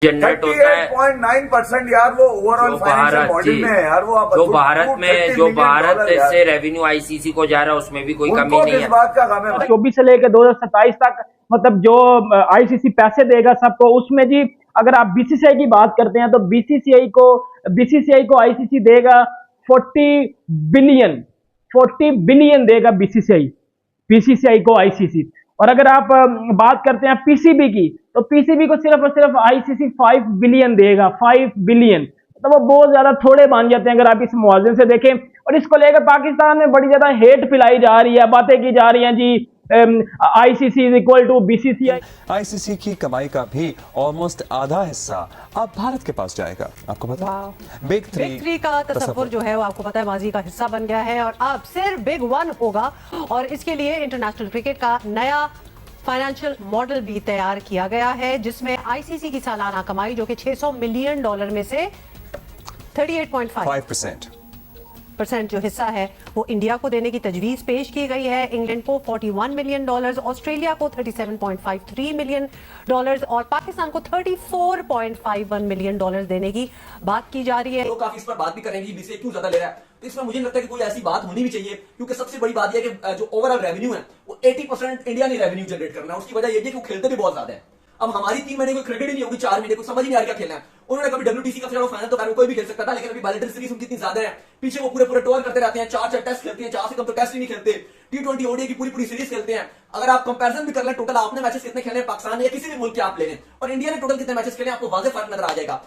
Generate होता है 38.9% यार वो ओवरऑल फाइनेंशियल मॉडल में है यार। वो आप जो भारत से रेवेन्यू आईसीसी को जा रहा है उसमें भी कोई कमी नहीं है। बात का गम है 24 से लेकर 2027 तक मतलब जो आईसीसी पैसे देगा सबको, उसमें जी अगर आप बीसीसीआई की बात करते हैं तो बीसीसीआई को आईसीसी देगा 40 बिलियन देगा बीसीसीआई को आईसीसी। और अगर आप बात करते हैं पीसीबी की, तो पीसीबी को सिर्फ और सिर्फ आईसीसी 5 बिलियन देगा, 5 बिलियन। तो वो बहुत ज्यादा थोड़े मान जाते हैं अगर आप इस मुआवजे से देखें। और इसको लेकर पाकिस्तान में बड़ी ज्यादा हेट फैलाई जा रही है, बातें की जा रही हैं जी ICC is equal to BCCI. ICC की कमाई का भी ऑलमोस्ट आधा हिस्सा अब भारत के पास जाएगा। आपको पता है बिग थ्री का तस्वुर जो है वो आपको पता है माजी का हिस्सा बन गया है और अब सिर्फ बिग वन होगा। और इसके लिए इंटरनेशनल क्रिकेट का नया फाइनेंशियल मॉडल भी तैयार किया गया है, जिसमें आईसीसी की सालाना कमाई जो कि $600 मिलियन में से 38.5% जो हिस्सा है वो इंडिया को देने की तजवीज पेश की गई है। इंग्लैंड को $41 मिलियन, ऑस्ट्रेलिया को $37.53 मिलियन और पाकिस्तान को $34.51 मिलियन देने की बात की जा रही है। तो काफी इस पर बात भी करेंगे बीसीसीआई क्यों ज्यादा ले रहा है, तो इसमें मुझे लगता है कि कोई ऐसी बात होनी भी चाहिए, क्योंकि सबसे बड़ी बात यह है कि जो ओवरऑल रेवेन्यू है वो 80% इंडिया ने रेवेन्यू जनरेट करना है। उसकी वजह यह है कि वो खेलते भी बहुत ज्यादा है। अब हमारी 3 महीने कोई क्रेडिट ही नहीं होगी, 4 महीने कोई समझ ही नहीं आ रहा क्या खेलना है। उन्होंने कभी WTC का फाइनल तो कोई भी खेल सकता था, लेकिन अभी बायलैटरल सीरीज उनकी इतनी ज्यादा है, पीछे वो पूरे टूर करते रहते हैं, 4 टेस्ट खेलते हैं, 4 से कम तो टेस्ट ही नहीं खेलते, T20 ओडीआई की पूरी सीरीज खेलते हैं। अगर आप कंपैरिजन भी कर लें टोटल आपने मैचेस कितने खेले पाकिस्तान या किसी भी मुल्क के आप ले लें और इंडिया ने टोटल कितने मैचेस खेले, आपको वाज़ेह फर्क नजर आ जाएगा।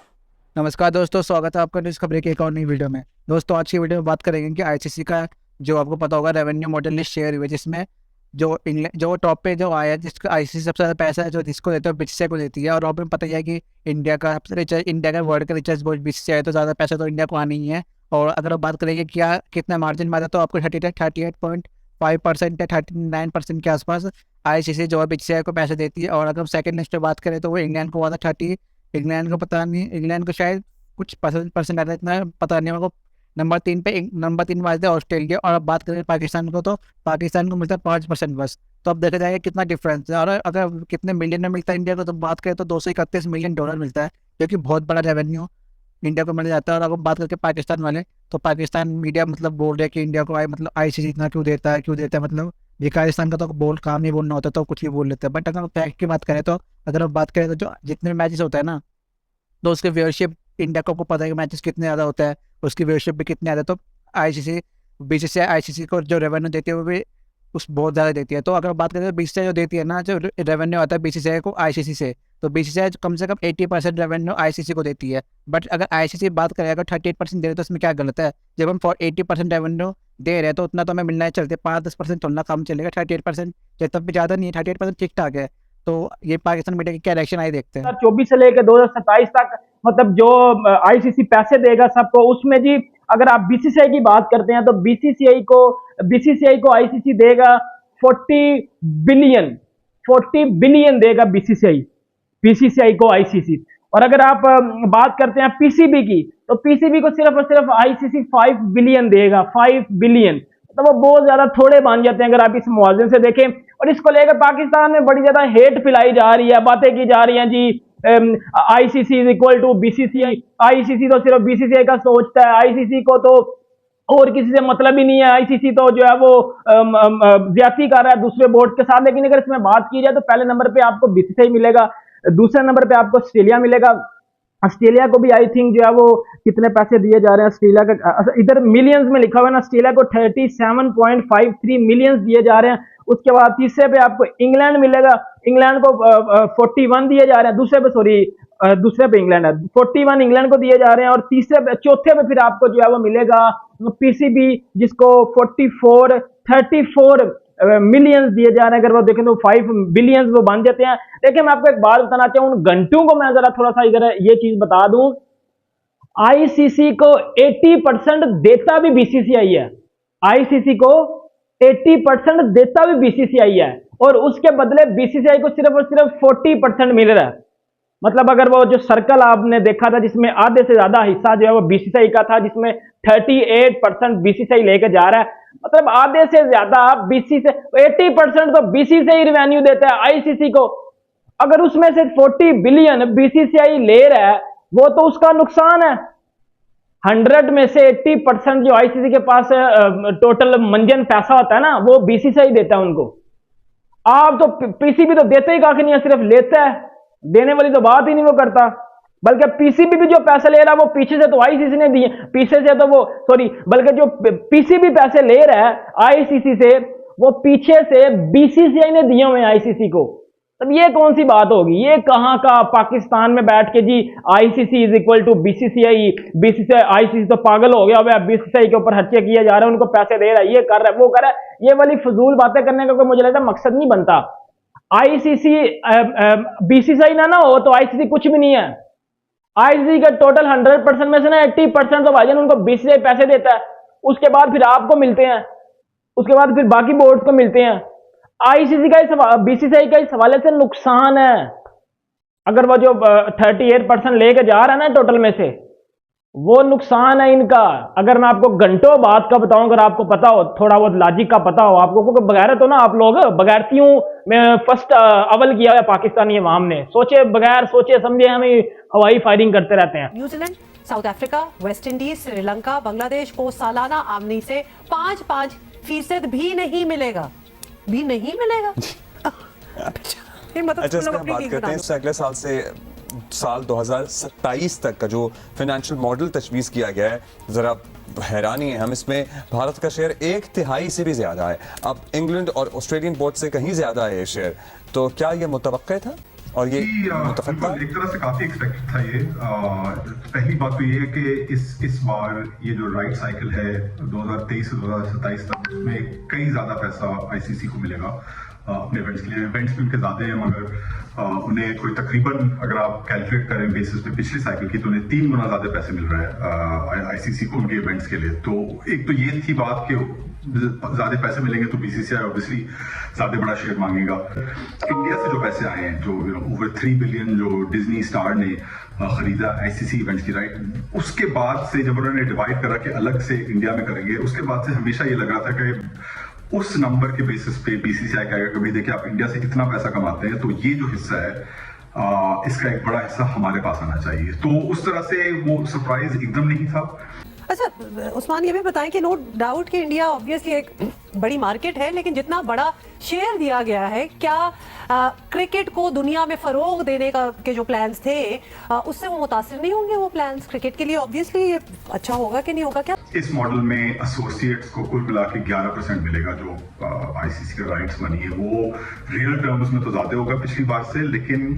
नमस्कार दोस्तों, स्वागत है आपका न्यूज़ खबरें की एक और नई वीडियो में। दोस्तों आज की वीडियो में बात करेंगे कि आईसीसी का जो आपको पता होगा रेवेन्यू मॉडल लिस्ट शेयर हुई है, जिसमें जो टॉप पे जो आया है, जिसका आईसीसी सबसे ज़्यादा पैसा है जो जिसको देते हैं बीसीसीआई को देती है। और आपको पता ही है कि इंडिया का वर्ल्ड का रिचार्ज बोर्ड बीसीसीआई है, तो ज़्यादा पैसा तो इंडिया को आना ही है। और अगर आप बात करेंगे क्या कितना मार्जिन मारा, तो आपको 38.5% या 39% के आसपास आईसीसी जो है बीसीसीआई को पैसे देती है। और अगर सेकंड लिस्ट पे बात करें तो वो इंग्लैंड को हुआ था 30, इंग्लैंड को पता नहीं, इंग्लैंड को शायद कुछ परसेंट आता है, इतना पता नहीं। मेरे को नंबर 3 बात है ऑस्ट्रेलिया। और अब बात करें पाकिस्तान को, तो पाकिस्तान को मिलता है 5% बस। तो अब देखा जाएगा कितना डिफरेंस है। और अगर कितने मिलियन में मिलता है इंडिया को, तो बात करें तो $231 मिलियन मिलता है, जो कि बहुत बड़ा रेवेन्यू इंडिया को मिल जाता है। और अगर बात करके पाकिस्तान वाले, तो पाकिस्तान मीडिया मतलब बोल रहे हैं कि इंडिया को आईसीसी इतना क्यों देता है मतलब पाकिस्तान का तो काम नहीं बोलना होता, तो कुछ भी बोल लेते हैं। बट अगर फैक्ट की बात करें तो अगर हम बात करें तो जो जितने मैचेस होता है ना, तो उसके व्यूअरशिप इंडिया को पता है कि मैचेस कितने ज़्यादा होता है, उसकी व्यूअरशिप भी कितनी ज़्यादा। तो बीसीसीआई आईसीसी को जो रेवेन्यू देती है वो भी उस बहुत ज़्यादा देती है। तो अगर बात करें तो बीसीसीआई जो देती है ना, जो रेवेन्यू आता है बीसीसीआई को आईसीसी से, तो बीसीसीआई कम से कम 80% रेवेन्यू आईसीसी को देती है। बट अगर आईसीसी बात करें अगर 38% दे रहे तो इसमें क्या गलत है? जब हम 80% रेवेन्यू दे रहे हैं तो उतना तो हमें मिलना है, चलते 5-10% चलना कम चलेगा। 38% तब भी ज़्यादा नहीं है, 38% ठीक ठाक है। तो ये पाकिस्तान मीडिया की क्या रिएक्शन आई देखते हैं। 24 से लेकर 2027 तक मतलब जो आईसीसी पैसे देगा सबको, उसमें जी अगर आप बीसीसीआई की बात करते हैं तो बीसीसीआई को आईसीसी देगा 40 बिलियन देगा बीसीसीआई को आईसीसी। और अगर आप बात करते हैं पीसीबी की, तो पीसीबी को सिर्फ और सिर्फ आईसीसी 5 बिलियन देगा, 5 बिलियन। तो वो बहुत ज्यादा थोड़े मान जाते हैं अगर आप इस मुआवजे से देखें। और इसको लेकर पाकिस्तान में बड़ी ज्यादा हेट फैलाई जा रही है, बातें की जा रही हैं जी ICC is equal to BCCI. ICC तो सिर्फ बीसीसीआई का सोचता है, आईसीसी को तो और किसी से मतलब ही नहीं है। आईसीसी तो जो है वो ज्यादती कर रहा है दूसरे बोर्ड के साथ। लेकिन अगर इसमें बात की जाए तो पहले नंबर पे आपको बीसीसीआई मिलेगा, दूसरे नंबर पे आपको ऑस्ट्रेलिया मिलेगा। ऑस्ट्रेलिया को भी आई थिंक जो है वो कितने पैसे दिए जा रहे हैं ऑस्ट्रेलिया का, इधर मिलियंस में लिखा हुआ है ना, ऑस्ट्रेलिया को 37.53 मिलियंस दिए जा रहे हैं। उसके बाद तीसरे पे आपको इंग्लैंड मिलेगा, इंग्लैंड को 41 दिए जा रहे हैं, दूसरे पे इंग्लैंड है, 41 इंग्लैंड को दिए जा रहे हैं। और चौथे पे फिर आपको जो है वो मिलेगा पीसीबी, जिसको 34 मिलियंस दिए जा रहे हैं। अगर वो देखें तो 5 बिलियंस वो बन जाते हैं। देखिए मैं आपको एक बात बताना चाहूँ, उन घंटों को मैं जरा थोड़ा सा इधर ये चीज बता दूं, आईसीसी को 80% देता भी बीसीसीआई है, आईसीसी को 80% देता भी बीसीसीआई है, और उसके बदले बीसीसीआई को सिर्फ और सिर्फ 40% मिल रहा है। मतलब अगर वो जो सर्कल आपने देखा था जिसमें आधे से ज्यादा हिस्सा जो है वो बीसीसीआई का था, जिसमें 38% बीसीसीआई लेके जा रहा है, मतलब आधे से ज्यादा 80% तो बीसीसीआई रेवेन्यू देता है आईसीसी को। अगर उसमें से 40 बिलियन बीसीसीआई ले रहा है, वो तो उसका नुकसान है। 100 में से 80% जो आईसीसी के पास टोटल मंजन पैसा होता है ना, वो बीसीसीआई देता है उनको। आप तो पीसीबी तो देते ही काफी नहीं है, सिर्फ लेता है, देने वाली तो बात ही नहीं वो करता। बल्कि पीसीबी भी जो पैसे ले रहा है वो पीछे से तो आईसीसी ने दिए, पीछे से तो वो बल्कि जो पीसीबी पैसे ले रहा है आईसीसी से, वो पीछे से बीसीसीआई ने दिए हुए आईसीसी को। तब ये कौन सी बात होगी? ये कहां का पाकिस्तान में बैठ के जी ICC is equal to BCCI, BCCI ICC तो पागल हो गया, बीसीसीआई के ऊपर हत्या किया जा रहा है, उनको पैसे दे रहा है, ये कर रहा है, वो कर रहा है। ये वाली फजूल बातें करने का कोई मुझे लगता है मकसद नहीं बनता। आईसीसी बीसीसीआई ना हो तो आईसीसी कुछ भी नहीं है। आईसीसी का टोटल 100% में से ना 80% तो भाईजान उनको बीसीसीआई पैसे देता है, उसके बाद फिर आपको मिलते हैं, उसके बाद फिर बाकी बोर्ड को मिलते हैं। आईसीसी का बीसीसीआई का इस हवाले से नुकसान है। अगर वो जो 38% लेके जा रहा है ना टोटल में से, वो नुकसान है इनका। अगर मैं आपको घंटों बात का बताऊं, अगर आपको पता हो, थोड़ा बहुत लॉजिक का पता हो आपको, क्योंकि बगैर तो ना आप लोग बगैरतियों में फर्स्ट अव्वल किया है पाकिस्तानी अवाम ने, सोचे बगैर सोचे समझे हमें हवाई फायरिंग करते रहते हैं। New Zealand, south Africa, West Indies, Sri Lanka, Bangladesh को सालाना आमदनी से 5% भी नहीं मिलेगा, भी नहीं मिलेगा। ये मतलब अच्छा, तुम लोग इसमें अपनी बात टीम करते हैं बना इससे अगले साल से साल 2027 तक का जो फाइनेंशियल मॉडल तजवीज किया गया है, जरा हैरानी है हम इसमें। भारत का शेयर 1/3 से भी ज्यादा है, अब इंग्लैंड और ऑस्ट्रेलियन बोर्ड से कहीं ज्यादा है ये शेयर। तो क्या ये मुतवक्का था और ये मुतफक्का? बिल्कुल, एक तरह से काफी एक्सपेक्टेड था ये। पहली बात तो ये है कि इस बार ये जो राइट साइकिल है 2023 से 2027 तक, उसमें कई ज्यादा पैसा आईसीसी को मिलेगा अपने इवेंट्स के लिए। इवेंट्स भी उनके ज्यादा हैं, मगर उन्हें कोई तकरीबन, अगर आप कैलकुलेट करें बेसिस पे पिछले साइकिल की, तो उन्हें 3 गुना ज्यादा पैसे मिल रहे हैं आईसीसी को उनके इवेंट्स के लिए। तो एक तो ये थी बात कि ज्यादा पैसे मिलेंगे तो बीसीसीआई ऑब्वियसली ज्यादा बड़ा शेयर मांगेगा। इंडिया से जो पैसे आए हैं, जो ओवर 3 बिलियन जो डिज्नी स्टार ने खरीदा आईसीसी इवेंट्स की राइट, उसके बाद से जब उन्होंने डिवाइड करा कि अलग से इंडिया में करेंगे, उसके बाद से हमेशा ये लग रहा था कि उस नंबर के बेसिस पे बीसीसीआई कहेगा कि भाई देखिए आप इंडिया से कितना पैसा कमाते हैं, तो ये जो हिस्सा है इसका एक बड़ा हिस्सा हमारे पास आना चाहिए। तो उस तरह से वो सरप्राइज एकदम नहीं था। अच्छा उस्मान, ये भी बताएं कि नो डाउट कि इंडिया ऑब्वियसली एक बड़ी मार्केट है, लेकिन जितना बड़ा शेयर दिया गया है, क्या क्रिकेट को दुनिया में फरोग देने का के जो प्लान्स थे उससे वो मुतासिर नहीं होंगे? वो प्लान्स क्रिकेट के लिए ऑब्वियसली अच्छा होगा कि नहीं होगा? क्या इस मॉडल में एसोसिएट्स को कुल मिला के 11% मिलेगा जो आईसीसी के राइट्स बनी है, वो रियल टर्म्स में तो ज्यादा होगा पिछली बार से, लेकिन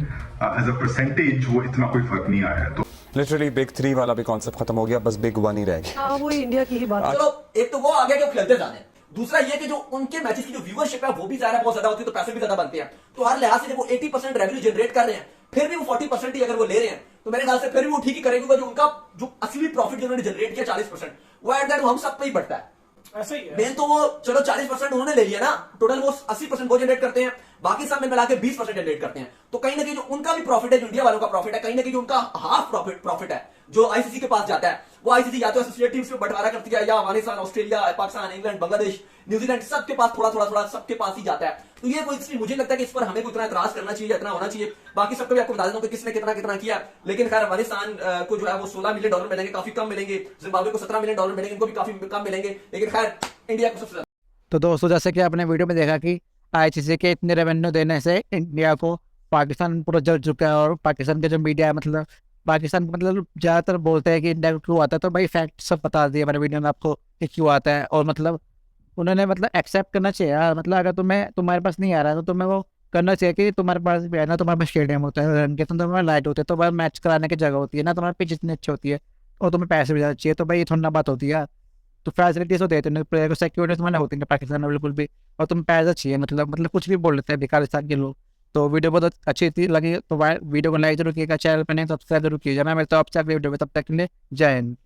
एज अ परसेंटेज वो इतना कोई फर्क नहीं आया है। तो लिटरली बिग 3 वाला भी कॉन्सेप्ट खत्म हो गया, बस बिग 1 ही रह गया। वो इंडिया की ही बात। चलो एक तो वो आ गया कि वो खेलते ज्यादा है, दूसरा ये कि जो उनके मैचेस की जो व्यूअरशिप है वो भी ज्यादा बहुत ज्यादा होती है, तो पैसे भी ज्यादा बनते हैं। तो हर लिहाज से जब वो 80% रेवेन्यू जनरेट कर रहे हैं, फिर भी वो 40% ही अगर वो ले रहे हैं, तो मेरे ख्याल से फिर भी वो ठीक ही करेंगे। जो उनका जो असली प्रॉफिट जो उन्होंने जनरेट किया 40%, वो एट दैट हम सब पे ही बढ़ता है। ऐसे ही मेन तो वो चलो 40% उन्होंने ले लिया ना, टोटल वो 80% वो जनरेट करते हैं, बाकी सब में मिला के 20% जनरेट करते हैं। तो कहीं ना कहीं जो उनका भी प्रॉफिट है, जो इंडिया वालों का प्रॉफिट है, कहीं ना कहीं जो उनका हाफ प्रॉफिट है जो आईसीसी के पास जाता है, वो आईसीसी या तो एसोसिएट टीम्स में बंटवारा करती है, या Afghanistan, Australia, Pakistan, England, Bangladesh, New Zealand, सबके पास थोड़ा सबके पास ही जाता है। तो ये कोई, इसलिए मुझे लगता है कि इस पर हमें कोई इतना एतराज करना चाहिए, इतना होना चाहिए। बाकी सबको भी आपको बता देता हूं कि किसने कितना कितना किया, लेकिन खैर अफगानिस्तान को जो है वो $16 मिलियन मिलेंगे, काफी कम मिलेंगे। जिम्बाब्वे को $17 मिलियन मिलेंगे, इनको भी काफी कम मिलेंगे, लेकिन खैर इंडिया को सबसे। तो दोस्तों, जैसे कि आपने वीडियो में देखा कि आईसीसी के इतने रेवेन्यू देने से इंडिया को पाकिस्तान पूरा जल चुका है, और पाकिस्तान के जो मीडिया है, मतलब पाकिस्तान मतलब ज़्यादातर बोलते हैं कि इंडिया को क्यों आता है, तो भाई फैक्ट सब बता दिए मैंने वीडियो में आपको कि क्यों आता है। और मतलब उन्होंने मतलब एक्सेप्ट करना चाहिए यार, मतलब अगर तुम्हारे पास नहीं आ रहा है तो तुम्हें वो करना चाहिए कि तुम्हारे पास भी है ना, तुम्हारे पास स्टेडियम होता है, रन के तो तुम्हारे लाइट होते हैं, तो भाई मैच कराने की जगह होती है ना, तुम्हारे पिच इतनी अच्छी होती है, और तुम्हें पैसे भी ज़्यादा चाहिए, तो भाई ये थोड़ी ना बात होती है यार। तो फैसिलिटीज तो देते हैं, प्लेयर को सिक्योरिटी तुम्हारे होती है पाकिस्तान में बिल्कुल भी, और तुम्हें पैसा चाहिए, मतलब कुछ भी बोल लेते हैं पाकिस्तान के लोग। तो वीडियो बहुत अच्छी थी लगी, तो वीडियो को लाइक जरूर कीजिएगा, चैनल पर नहीं सब्सक्राइब जरूर कीजिएगा। मैं मिलता हूँ आपसे अगले वीडियो में, तब तक के लिए जय हिंद।